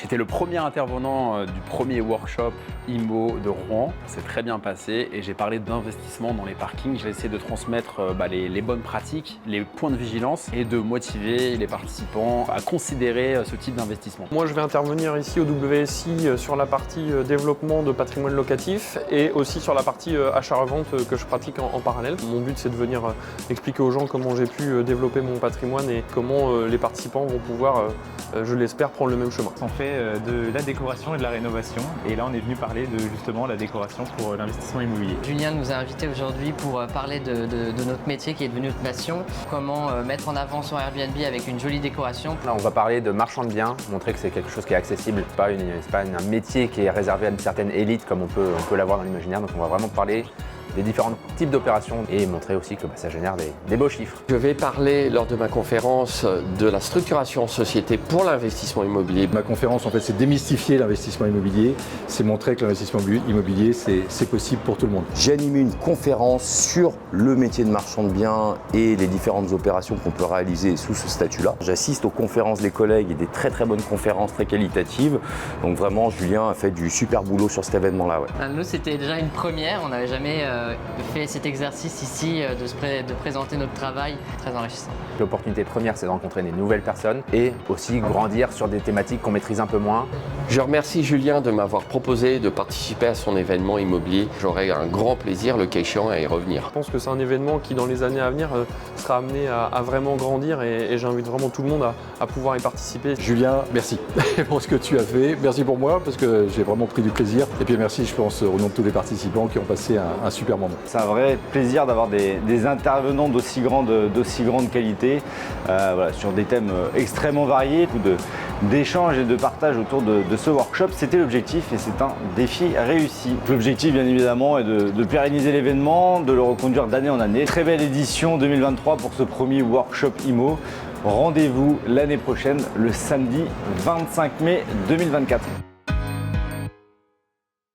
J'étais le premier intervenant du premier workshop IMO de Rouen. C'est très bien passé et j'ai parlé d'investissement dans les parkings. J'ai essayé de transmettre les bonnes pratiques, les points de vigilance et de motiver les participants à considérer ce type d'investissement. Moi, je vais intervenir ici au WSI sur la partie développement de patrimoine locatif et aussi sur la partie achat-revente que je pratique en parallèle. Mon but, c'est de venir expliquer aux gens comment j'ai pu développer mon patrimoine et comment les participants vont pouvoir, je l'espère, prendre le même chemin. On fait de la décoration et de la rénovation et là on est venu parler de justement la décoration pour l'investissement immobilier. Julien nous a invités aujourd'hui pour parler de notre métier qui est devenu notre passion, comment mettre en avant son Airbnb avec une jolie décoration. Là, on va parler de marchand de biens, montrer que c'est quelque chose qui est accessible, c'est pas un métier qui est réservé à une certaine élite comme on peut l'avoir dans l'imaginaire, donc on va vraiment parler des différents types d'opérations et montrer aussi que ça génère des beaux chiffres. Je vais parler lors de ma conférence de la structuration en société pour l'investissement immobilier. Ma conférence, en fait, c'est démystifier l'investissement immobilier, c'est montrer que l'investissement immobilier, c'est possible pour tout le monde. J'ai animé une conférence sur le métier de marchand de biens et les différentes opérations qu'on peut réaliser sous ce statut-là. J'assiste aux conférences des collègues et des très bonnes conférences très qualitatives. Donc vraiment, Julien a fait du super boulot sur cet événement-là. Ouais. Nous, c'était déjà une première, on n'avait jamais fait cet exercice ici de présenter notre travail, très enrichissant. L'opportunité première, c'est de rencontrer des nouvelles personnes et aussi grandir sur des thématiques qu'on maîtrise un peu moins. Je remercie Julien de m'avoir proposé de participer à son événement immobilier. J'aurai un grand plaisir, le cas échéant, à y revenir. Je pense que c'est un événement qui, dans les années à venir, sera amené à vraiment grandir et j'invite vraiment tout le monde à pouvoir y participer. Julien, merci pour ce que tu as fait. Merci pour moi parce que j'ai vraiment pris du plaisir. Et puis merci, je pense, au nom de tous les participants qui ont passé un super moment. C'est un vrai plaisir d'avoir des intervenants d'aussi grande qualité sur des thèmes extrêmement variés, d'échanges et de partage autour de ce workshop. C'était l'objectif et c'est un défi réussi. L'objectif, bien évidemment, est de pérenniser l'événement, de le reconduire d'année en année. Très belle édition 2023 pour ce premier workshop IMO. Rendez-vous l'année prochaine, le samedi 25 mai 2024.